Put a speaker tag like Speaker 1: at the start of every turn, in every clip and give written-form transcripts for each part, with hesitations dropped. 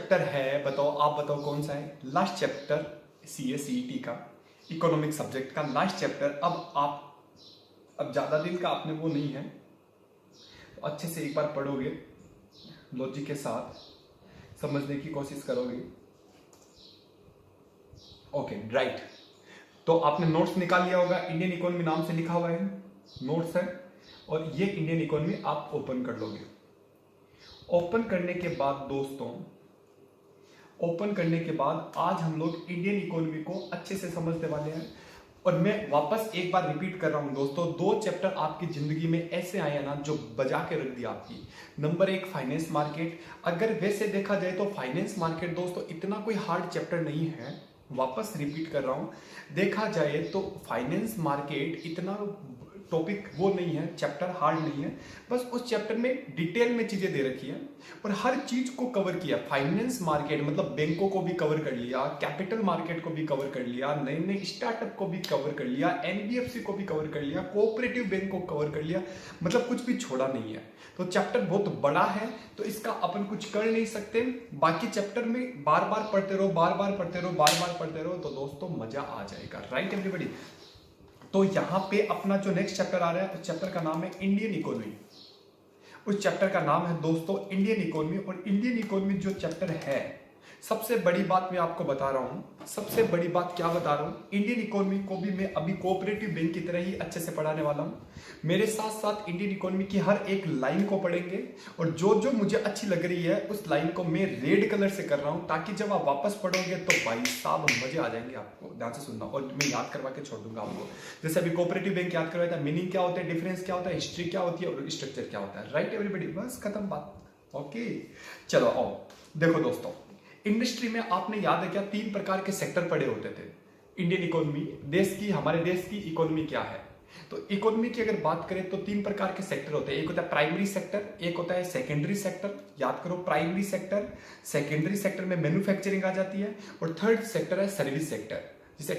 Speaker 1: Chapter है, बताओ आप बताओ कौन सा है? लास्ट चैप्टर सीए सीईटी का इकोनॉमिक सब्जेक्ट का लास्ट चैप्टर। अब ज्यादा दिन का आपने वो नहीं है, तो अच्छे से एक बार पढ़ोगे, लॉजिक के साथ समझने की कोशिश करोगे। ओके राइट, तो आपने नोट्स निकाल लिया होगा, इंडियन इकोनॉमी नाम से लिखा हुआ है, नोट्स है, और ये इंडियन इकोनॉमी आप ओपन कर लोगे। ओपन करने के बाद दोस्तों, ओपन करने के बाद आज हम लोग इंडियन इकोनॉमी को अच्छे से समझने वाले हैं। और मैं वापस एक बार रिपीट कर रहा हूं दोस्तों, 2 चैप्टर आपकी जिंदगी में ऐसे आए ना जो बजा के रख दिया आपकी। Number 1 finance market. अगर वैसे देखा जाए तो फाइनेंस मार्केट दोस्तों इतना कोई हार्ड चैप्टर नहीं है, वापस रिपीट कर रहा हूं, देखा जाए तो फाइनेंस मार्केट इतना टॉपिक वो नहीं है, चैप्टर हार्ड नहीं है। बस उस चैप्टर में डिटेल में चीजें दे रखी है और हर चीज को कवर किया। फाइनेंस मार्केट मतलब बैंकों को भी कवर कर लिया, कैपिटल मार्केट को भी कवर कर लिया, नए नए स्टार्टअप को भी कवर कर लिया, एनबीएफसी को भी कवर कर लिया, कोऑपरेटिव बैंक को कवर कर लिया, मतलब कुछ भी छोड़ा नहीं है। तो चैप्टर बहुत बड़ा है, तो इसका अपन कुछ कर नहीं सकते। बाकी चैप्टर में बार बार पढ़ते रहो, बार बार पढ़ते रहो, बार बार पढ़ते रहो, तो दोस्तों मजा आ जाएगा। Right everybody? तो यहां पे अपना जो नेक्स्ट चैप्टर आ रहा है, उस चैप्टर का नाम है इंडियन इकोनॉमी। उस चैप्टर का नाम है दोस्तों इंडियन इकोनॉमी। और इंडियन इकोनॉमी जो चैप्टर है, सबसे बड़ी बात मैं आपको बता रहा हूं, सबसे बड़ी बात क्या बता रहा हूं, इंडियन इकोनॉमी को भी मैं अभी कोऑपरेटिव बैंक की तरह ही अच्छे से पढ़ाने वाला हूं। मेरे साथ साथ इंडियन इकोनॉमी की हर एक लाइन को पढ़ेंगे, और जो जो मुझे अच्छी लग रही है उस लाइन को मैं रेड कलर से कर रहा हूं, ताकि जब आप वापस पढ़ोगे तो भाई साहब मजे आ जाएंगे। आपको ध्यान से सुनना, और मैं याद करवा के छोड़ दूंगा आपको। जैसे अभी कोऑपरेटिव बैंक याद करवाया था, मीनिंग क्या होता है, डिफरेंस क्या होता है, हिस्ट्री क्या होती है और स्ट्रक्चर क्या होता है। Right everybody? बस खत्म बात। ओके चलो आओ, देखो दोस्तों, इंडस्ट्री में आपने याद है क्या 3 प्रकार के सेक्टर पढ़े होते थे। इंडियन इकोनॉमी, देश की, हमारे देश की इकोनॉमी क्या है, तो इकोनॉमी की अगर बात करें तो 3 प्रकार के सेक्टर होते हैं। एक होता है प्राइमरी सेक्टर, एक होता है सेकेंडरी सेक्टर। याद करो, प्राइमरी सेक्टर, सेकेंडरी सेक्टर में मैन्युफैक्चरिंग आ जाती है, और थर्ड सेक्टर है सर्विस सेक्टर, जिसे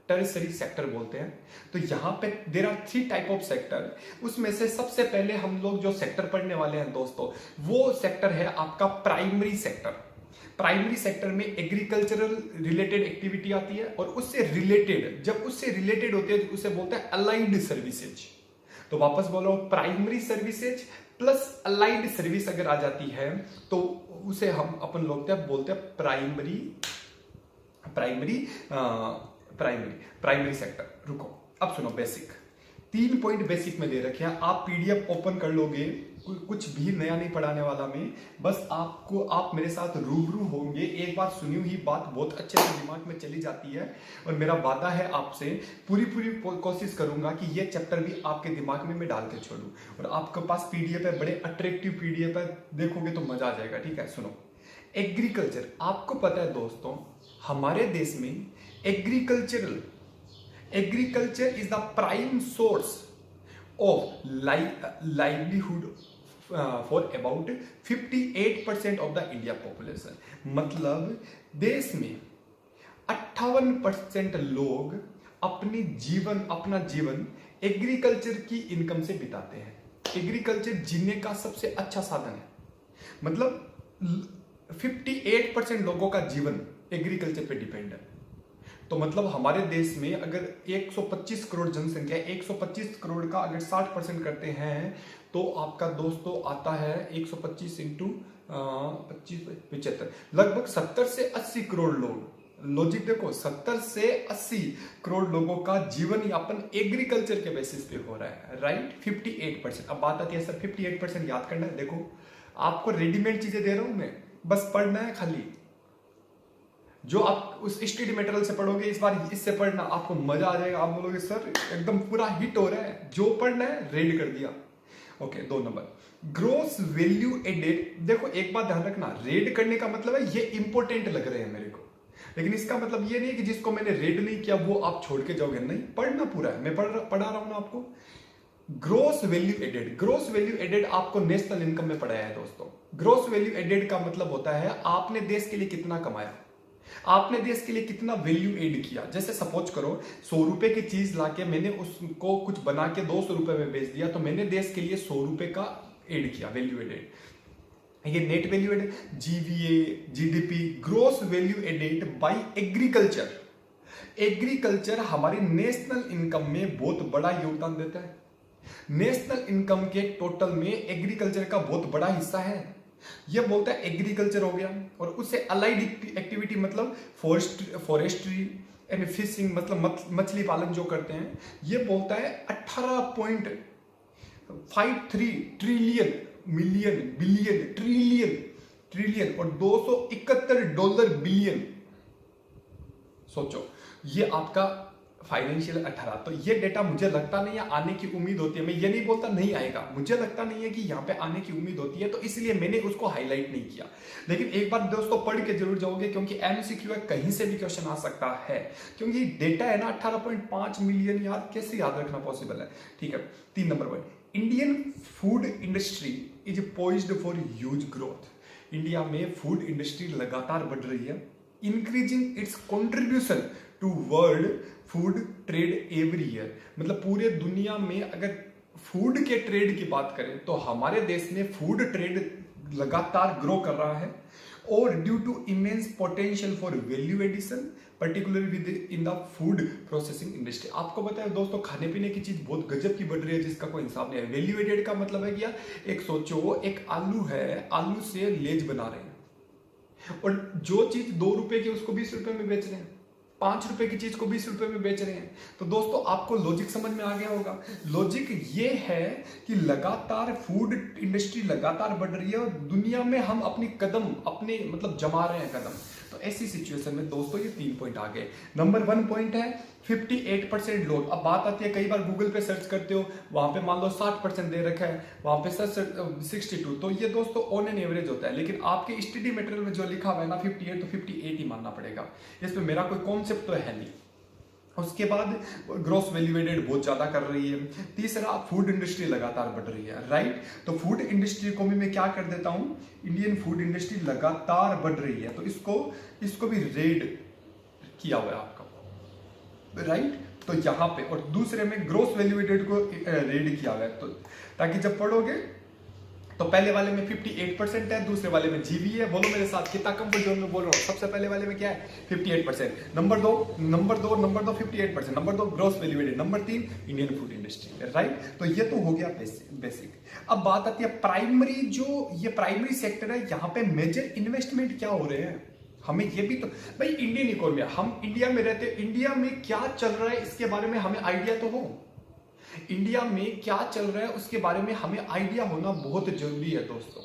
Speaker 1: टर्सरी सेक्टर बोलते हैं। तो यहाँ पे there are 3 type of sector. उसमें से सबसे पहले हम लोग जो सेक्टर पढ़ने वाले हैं दोस्तों, वो सेक्टर है आपका प्राइमरी सेक्टर। प्राइमरी सेक्टर में एग्रीकल्चरल रिलेटेड एक्टिविटी आती है, और उससे रिलेटेड, जब उससे रिलेटेड होती है तो उसे बोलते हैं अलाइड सर्विसेज। तो वापस बोलो, primary services plus allied service अगर आ जाती है तो उसे हम अपन लोग बोलते हैं प्राइमरी सेक्टर। रुको, अब सुनो, बेसिक 3 पॉइंट बेसिक में दे रखे हैं। आप पीडीएफ ओपन कर लोगे, कुछ भी नया नहीं पढ़ाने वाला मैं, बस आप मेरे साथ रूबरू होंगे, एक बार सुनी हुई बात बहुत अच्छे से दिमाग में चली जाती है। और मेरा वादा है आपसे, पूरी कोशिश करूंगा कि ये चैप्टर भी आपके दिमाग में मैं डाल के छोड़ूं। और आपके पास पीडीएफ है, बड़े अट्रैक्टिव पीडीएफ है, देखोगे तो मजा आ जाएगा। ठीक है, सुनो, एग्रीकल्चर, आपको पता है दोस्तों हमारे देश में agriculture is the prime source of livelihood for about 58% of the India population. मतलब देश में 58% लोग अपना जीवन एग्रीकल्चर की इनकम से बिताते हैं। एग्रीकल्चर जीने का सबसे अच्छा साधन है। मतलब 58% लोगों का जीवन एग्रीकल्चर पे डिपेंड है। तो मतलब हमारे देश में अगर 125 करोड़ जनसंख्या है, 125 करोड़ का अगर 60% करते हैं तो आपका दोस्तों आता है 125 इंटू 75, लगभग 70 से 80 करोड़ लोग। लॉजिक देखो, 70 से 80 करोड़ लोगों का जीवन यापन एग्रीकल्चर के बेसिस पे हो रहा है। राइट, 58%। अब बात आती है सर 58% याद करना है। देखो, आपको रेडीमेड चीजें दे रहा हूं मैं, बस पढ़ना है खाली। जो आप उस स्टडी मटेरियल से पढ़ोगे, इस बार इससे पढ़ना, आपको मजा आ जाएगा। आप बोलोगे सर एकदम पूरा हिट हो रहा है, जो पढ़ना है रेड कर दिया। Okay, 2 number gross value added. देखो एक बात ध्यान रखना, रेड करने का मतलब है ये इंपॉर्टेंट लग रहे हैं मेरे को, लेकिन इसका मतलब ये नहीं कि जिसको मैंने रेड नहीं किया वो आप छोड़ के जाओगे। नहीं, पढ़ना पूरा है, मैं पढ़ा रहा हूं ना आपको। Gross value added, gross value added आपको नेशनल इनकम में पढ़ाया है दोस्तों। ग्रोस वैल्यू एडेड का मतलब होता है आपने देश के लिए कितना कमाया, आपने देश के लिए कितना वैल्यू एड किया। जैसे सपोज करो 100 रुपए की चीज लाके मैंने उसको कुछ बना के 200 रुपए में बेच दिया, तो मैंने देश के लिए 100 रुपए का एड किया, वैल्यू एडेड। ये net value added, GVA, GDP, gross value added by agriculture. Agriculture हमारी नेशनल इनकम में बहुत बड़ा योगदान देता है। नेशनल इनकम के टोटल में एग्रीकल्चर का बहुत बड़ा हिस्सा है। यह बोलता है एग्रीकल्चर हो गया, और उससे अलाइड एक्टिविटी मतलब फॉरेस्ट्री एंड फिशिंग मतलब मछली पालन जो करते हैं, यह बोलता है 18.53 ट्रिलियन, मिलियन, बिलियन, ट्रिलियन और $271 बिलियन। सोचो, ये आपका फाइनेंशियल 18। तो ये डेटा मुझे लगता नहीं है, आने की उम्मीद होती है। मैं ये नहीं बोलता नहीं आएगा, मुझे लगता नहीं है कि यहाँ पे आने की उम्मीद होती है, तो इसलिए मैंने उसको हाईलाइट नहीं किया। लेकिन एक बार दोस्तों पढ़ के जरूर जाओगे, क्योंकि एमसीक्यू कहीं से भी क्वेश्चन आ सकता है, क्योंकि डेटा है ना 18.5 मिलियन, यार कैसे याद रखना पॉसिबल है। ठीक है, 3 नंबर पर, Indian food industry is poised for huge growth. India में फूड इंडस्ट्री लगातार बढ़ रही है, increasing its contribution to world food trade every year. मतलब पूरे दुनिया में अगर फूड के ट्रेड की बात करें तो हमारे देश में फूड ट्रेड लगातार ग्रो कर रहा है, और due to immense potential for value addition particular within the food processing industry. आपको बताया दोस्तों, खाने पीने की चीज बहुत गजब की बढ़ रही है जिसका कोई हिसाब नहीं है। वैल्यू एडेड का मतलब है कि यार एक सोचो, एक आलू है, आलू से लेज बना रहे हैं, और जो चीज 2 रुपए की उसको 20 रुपए में बेच रहे हैं, 5 रुपए की चीज को 20 रुपए में बेच रहे हैं। तो दोस्तों आपको लॉजिक समझ में आ गया होगा। लॉजिक ये है कि लगातार फूड इंडस्ट्री लगातार बढ़ रही है, और दुनिया में हम अपनी कदम अपने मतलब जमा रहे हैं कदम। तो ऐसी सिचुएशन में दोस्तों ये 3 पॉइंट आ गए। नंबर 1 पॉइंट है 58% लोग। अब बात आती है, कई बार गूगल पे सर्च करते हो, वहां पे मान लो 60% दे रखा है, वहां पे सर्च 62। तो ये दोस्तों ऑन एन एवरेज होता है, लेकिन आपके स्टडी मटेरियल में जो लिखा हुआ है ना 58, तो 58 ही मानना पड़ेगा। इसमें मेरा कोई कॉन्सेप्ट तो है नहीं। उसके बाद ग्रॉस वैल्यू एडेड बहुत ज्यादा कर रही है। तीसरा, फूड इंडस्ट्री लगातार बढ़ रही है, राइट। तो फूड इंडस्ट्री को भी मैं क्या कर देता हूं, इंडियन फूड इंडस्ट्री लगातार बढ़ रही है, तो इसको भी रेड किया हुआ है आपका, राइट। तो यहां पे, और दूसरे में ग्रॉस वैल्यू एडेड को रेड किया हुआ है, तो ताकि जब पढ़ोगे तो पहले वाले में 58% है, दूसरे वाले में जीवी है। बोलो मेरे साथ, कितना कंफर्ट जोन में बोल रहा हूँ। सबसे पहले वाले में क्या है 58%, नंबर दो 58%, number 2 gross value added, number 3 Indian food industry, right. तो ये तो हो गया बेसिक। अब बात आती है प्राइमरी, जो ये प्राइमरी सेक्टर है, यहाँ पे मेजर इन्वेस्टमेंट क्या हो रहे हैं। हमें ये भी तो भाई, इंडियन इकोनॉमी, हम इंडिया में रहते हैं, इंडिया में क्या चल रहा है इसके बारे में हमें आइडिया तो हो। इंडिया में क्या चल रहा है उसके बारे में हमें आइडिया होना बहुत जरूरी है दोस्तों।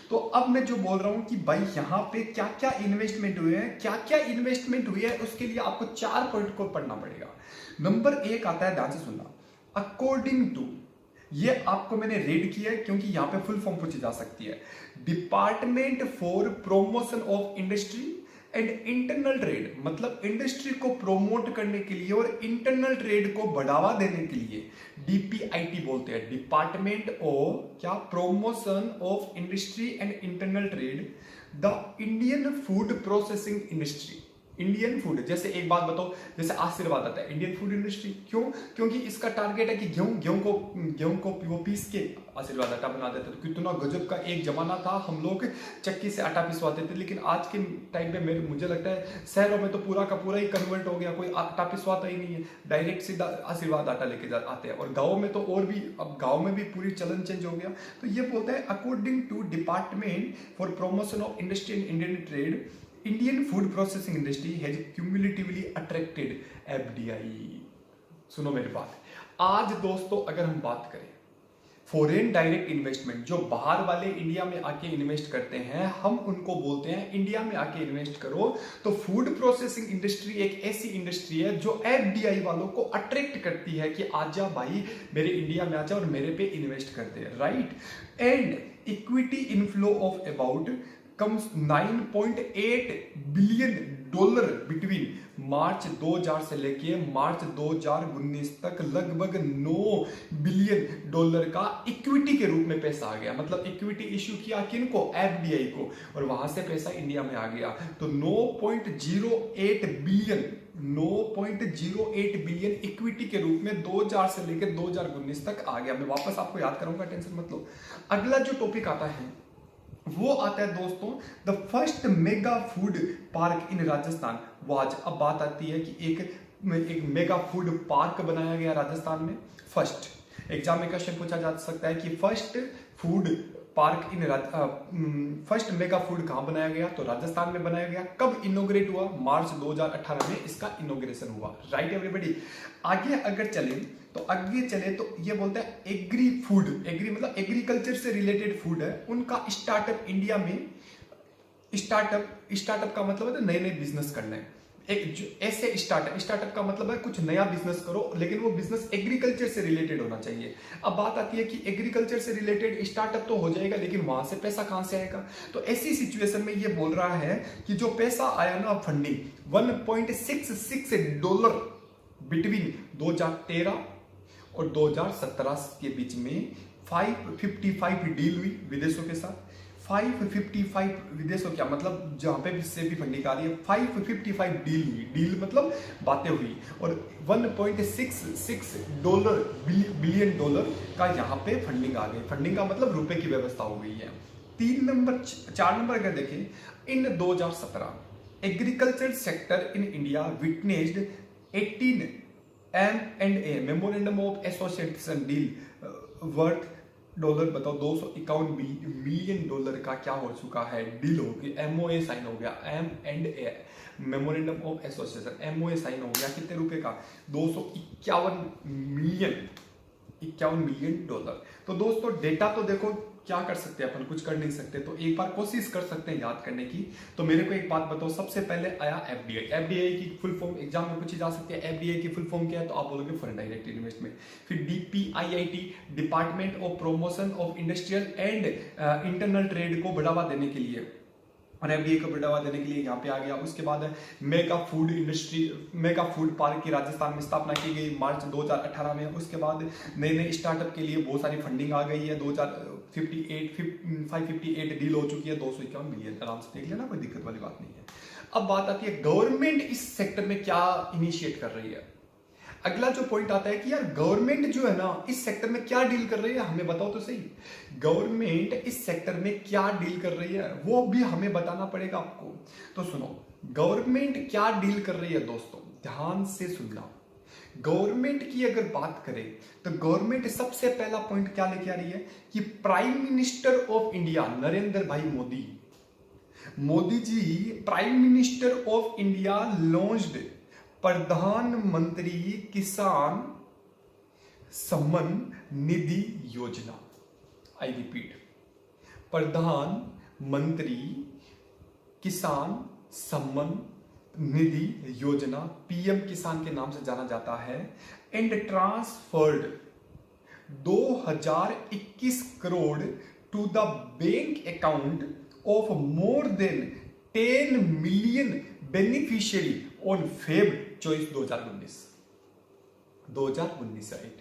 Speaker 1: तो अब मैं जो बोल रहा हूं कि भाई यहाँ पे क्या क्या इन्वेस्टमेंट हुए हैं, क्या क्या इन्वेस्टमेंट हुई है, उसके लिए आपको 4 पॉइंट को पढ़ना पड़ेगा। नंबर 1 आता है, ध्यान से सुनना, अकॉर्डिंग टू। ये आपको मैंने रेड किया है क्योंकि यहाँ पे फुल फॉर्म पूछी जा सकती है। Department for promotion of industry and internal trade, मतलब इंडस्ट्री को प्रोमोट करने के लिए और इंटरनल ट्रेड को बढ़ावा देने के लिए डीपीआईटी बोलते हैं, डिपार्टमेंट ऑफ क्या, promotion of industry and internal trade, the Indian food processing industry. Indian food, जैसे एक बात बताओ, जैसे आशीर्वाद आता है इंडियन फूड इंडस्ट्री, क्यों, क्योंकि इसका टारगेट है कि गेहूं को वो पीस के आशीर्वाद आटा बना देते। तो कितना गजब का एक जमाना था, हम लोग चक्की से आटा पिसवाते थे, लेकिन आज के टाइम पे मुझे लगता है शहरों में तो पूरा का पूरा ही कन्वर्ट हो गया, कोई आटा पिसवाता ही नहीं है, डायरेक्ट सीधा आशीर्वाद आटा लेके आते हैं। और गाँव में तो और भी, अब गाँव में भी पूरी चलन चेंज हो गया। तो ये बोलता है according to department for promotion of industry and Indian trade, Indian food processing industry has cumulatively attracted FDI। सुनो मेरी बात, आज दोस्तों अगर हम बात करें फॉरेन डायरेक्ट इन्वेस्टमेंट, जो बाहर वाले इंडिया में आके इन्वेस्ट करते हैं, हम उनको बोलते हैं इंडिया में आके इन्वेस्ट करो। तो फूड प्रोसेसिंग इंडस्ट्री एक ऐसी इंडस्ट्री है जो FDI वालों को अट्रैक्ट करती है कि आजा भाई मेरे इंडिया में आजा और मेरे पे इन्वेस्ट करते हैं, right. And equity inflow of about comes 9.8 billion dollar between March 2000 से लेके मार्च 2019 तक, लगभग 9 बिलियन डॉलर का इक्विटी के रूप में पैसा आ गया। मतलब इक्विटी इश्यू किया किनको, FDI को, और वहां से पैसा इंडिया में आ गया। तो 9.08 बिलियन इक्विटी के रूप में 2000 से लेकर 2019 तक आ गया। मैं वापस आपको याद कराऊंगा, टेंशन मत लो। अगला जो टॉपिक आता है वो आता है दोस्तों the first mega food park in Rajasthan was. अब बात आती है कि एक मेगा फूड पार्क बनाया गया राजस्थान में। फर्स्ट एग्जाम में क्वेश्चन पूछा जा सकता है कि first food park first mega food कहां बनाया गया, तो राजस्थान में बनाया गया। कब इनोग्रेट हुआ, मार्च 2018 में इसका इनोग्रेशन हुआ। Right everybody. आगे अगर चले तो ये बोलता है एग्री फूड, एग्री मतलब एग्रीकल्चर से रिलेटेड फूड है उनका स्टार्टअप इंडिया में। स्टार्टअप का मतलब है नए नए बिजनेस करना है। एक ऐसे स्टार्टअप का मतलब है कुछ नया बिजनेस करो, लेकिन वो बिजनेस एग्रीकल्चर से रिलेटेड होना चाहिए। अब बात आती है कि एग्रीकल्चर से रिलेटेड स्टार्टअप तो हो जाएगा, लेकिन वहां से पैसा कहां से आएगा। तो ऐसी सिचुएशन में ये बोल रहा है कि जो पैसा आया ना फंडिंग $1.66 बिटवीन 2013 और 2017 के बीच में 555 डील हुई विदेशों के साथ। 555 विदेशों क्या मतलब जहां पे से भी फंडिंग आ रही है। 555 डील हुई, डील मतलब बातें हुई, और $1.66 बिलियन का यहाँ पे फंडिंग आ गई। फंडिंग का मतलब रुपए की व्यवस्था हो गई है। 4 नंबर अगर देखें, इन 2017 agriculture sector in India witnessed 18 M&A memorandum of association deal worth dollar बताओ $251 मिलियन का क्या हो चुका है, डील हो गई, MOA साइन हो गया। M&A memorandum of association MOA sign हो गया, कितने रुपए का, $251 मिलियन $51 तो दोस्तों डेटा तो देखो क्या कर सकते हैं अपन, कुछ कर नहीं सकते, तो एक बार कोशिश कर सकते हैं याद करने की। तो मेरे को एक बात बताओ, सबसे पहले आया एफडीआई की फुल फॉर्म एग्जाम में पूछी जा सकती है। एफडीआई की फुल फॉर्म क्या है, तो आप बोलोगे फॉरेन डायरेक्ट इन्वेस्टमेंट। फिर DPIIT department of promotion of industrial and internal trade को बढ़ावा देने के लिए, और एफडीआई को बढ़ावा देने के लिए यहाँ पे आ गया। उसके बाद मेगा फूड पार्क की राजस्थान में स्थापना की गई मार्च 2018 में। उसके बाद नए नए स्टार्टअप के लिए बहुत सारी फंडिंग आ गई है। 558 डील हो चुकी है, 251 मिलियन, आराम से देख लेना, कोई दिक्कत वाली बात नहीं है। अब बात आती है गवर्नमेंट इस सेक्टर में क्या इनिशिएट कर रही है। अगला जो पॉइंट आता है कि यार गवर्नमेंट जो है ना इस सेक्टर में क्या डील कर रही है, हमें बताओ तो सही। गवर्नमेंट इस सेक्टर में क्या डील कर रही है वो भी हमें बताना पड़ेगा आपको। तो सुनो, गवर्नमेंट क्या डील कर रही है दोस्तों, ध्यान से सुनना। गवर्नमेंट की अगर बात करें तो गवर्नमेंट सबसे पहला पॉइंट क्या लेके आ रही है कि prime minister of India Narendra Bhai Modi ji prime minister of India launched प्रधानमंत्री किसान सम्मान निधि योजना। आई रिपीट, प्रधानमंत्री किसान सम्मान निधि योजना, पीएम किसान के नाम से जाना जाता है, and transferred 2021 crore to the bank account of more than 10 million beneficiary on Feb 2019 right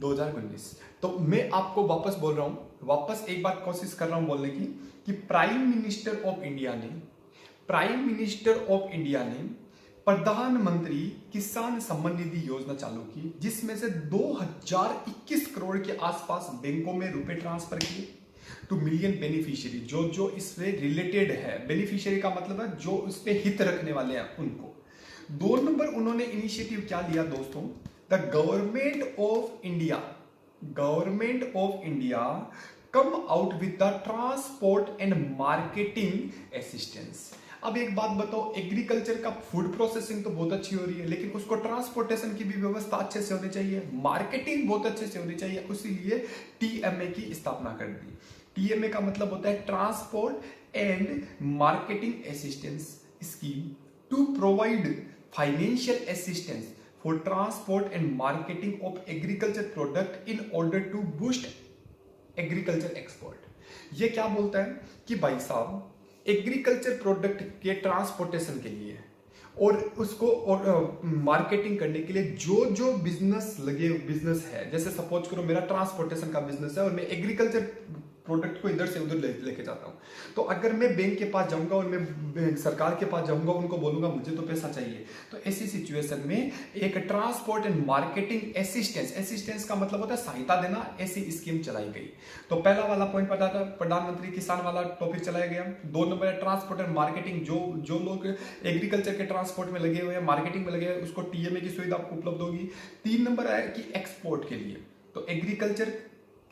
Speaker 1: 2019। तो मैं आपको वापस बोल रहा हूं, वापस एक बार कोशिश कर रहा हूं बोलने की कि प्राइम मिनिस्टर ऑफ इंडिया ने प्रधानमंत्री किसान सम्मान निधि योजना चालू की, जिसमें से 2021 करोड़ के आसपास बैंकों में रुपए ट्रांसफर किए टू मिलियन बेनिफिशियरी, जो इससे रिलेटेड है। बेनिफिशियरी का मतलब है जो इस पे हित रखने वाले हैं उनको। 2 नंबर उन्होंने इनिशिएटिव क्या लिया दोस्तों, the government of India come out with the transport and marketing assistance. अब एक बात बताओ, एग्रीकल्चर का फूड प्रोसेसिंग तो बहुत अच्छी हो रही है, लेकिन उसको ट्रांसपोर्टेशन की भी व्यवस्था अच्छे से होनी चाहिए, मार्केटिंग बहुत अच्छे से होनी चाहिए, इसीलिए टीएमए की स्थापना कर दी। टीएमए का मतलब होता है transport and marketing assistance scheme to provide financial assistance for transport and marketing of agriculture product in order to boost agriculture export. ये क्या बोलता है कि भाई साहब एग्रीकल्चर प्रोडक्ट के ट्रांसपोर्टेशन के लिए और उसको मार्केटिंग करने के लिए जो बिजनेस है, जैसे सपोज करो मेरा ट्रांसपोर्टेशन का बिजनेस है और मैं एग्रीकल्चर प्रोडक्ट को इधर से उधर लेके जाता हूँ। तो अगर मैं बैंक के पास जाऊंगा और मैं सरकार के पास जाऊंगा, उनको बोलूंगा मुझे तो पैसा चाहिए, तो ऐसी सिचुएशन में एक ट्रांसपोर्ट एंड मार्केटिंग असिस्टेंस का मतलब होता है सहायता देना, ऐसी स्कीम चलाई गई। तो पहला वाला पॉइंट पता था, प्रधानमंत्री किसान वाला टॉपिक चलाया गया। 2 नंबर है ट्रांसपोर्ट एंड मार्केटिंग, जो लोग एग्रीकल्चर के ट्रांसपोर्ट में लगे हुए हैं, मार्केटिंग में लगे हुए हैं, उसको टीएमए की सुविधा आपको उपलब्ध होगी। 3 नंबर है कि एक्सपोर्ट के लिए, तो एग्रीकल्चर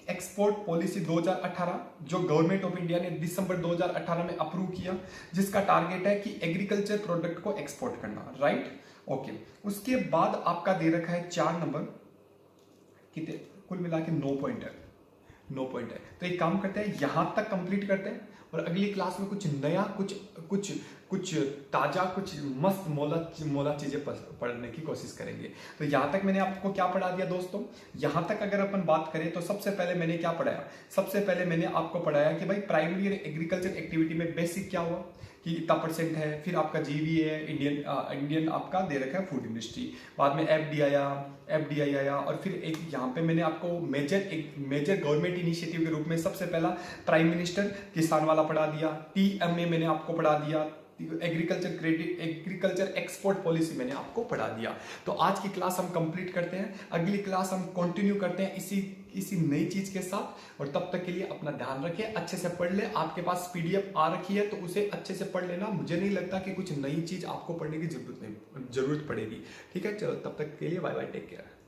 Speaker 1: एक्सपोर्ट पॉलिसी 2018 जो गवर्नमेंट ऑफ इंडिया ने दिसंबर 2018 में अप्रूव किया, जिसका टारगेट है कि एग्रीकल्चर प्रोडक्ट को एक्सपोर्ट करना, राइट। ओके, उसके बाद आपका दे रखा है 4 नंबर, कितने कुल मिला के 9 पॉइंट है, 9 पॉइंट है। तो एक काम करते हैं, यहां तक कंप्लीट करते हैं और अगली क्लास में कुछ नया, कुछ ताजा, कुछ मस्त मोला चीजें पढ़ने की कोशिश करेंगे। तो यहां तक मैंने आपको क्या पढ़ा दिया दोस्तों, यहां तक अगर अपन बात करें तो सबसे पहले मैंने क्या पढ़ाया, सबसे पहले मैंने आपको पढ़ाया कि भाई प्राइमरी एग्रीकल्चर एक्टिविटी में बेसिक क्या हुआ कि इतना परसेंट है, फिर आपका जीवी है, इंडियन आपका दे रखा है फूड इंडस्ट्री, बाद में एफडीआई आया और फिर एक यहाँ पे मैंने आपको मेजर गवर्नमेंट इनिशिएटिव के रूप में सबसे पहला प्राइम मिनिस्टर किसान वाला पढ़ा दिया, टीएमए मैंने आपको पढ़ा दिया, एग्रीकल्चर एक्सपोर्ट पॉलिसी मैंने आपको पढ़ा दिया। तो आज की क्लास हम कंप्लीट करते हैं, अगली क्लास हम कंटिन्यू करते हैं इसी नई चीज के साथ। और तब तक के लिए अपना ध्यान रखें, अच्छे से पढ़ ले, आपके पास पीडीएफ आ रखी है तो उसे अच्छे से पढ़ लेना। मुझे नहीं लगता कि कुछ नई चीज आपको पढ़ने की जरूरत पड़ेगी। ठीक है, चलो तब तक के लिए बाय बाय, टेक केयर।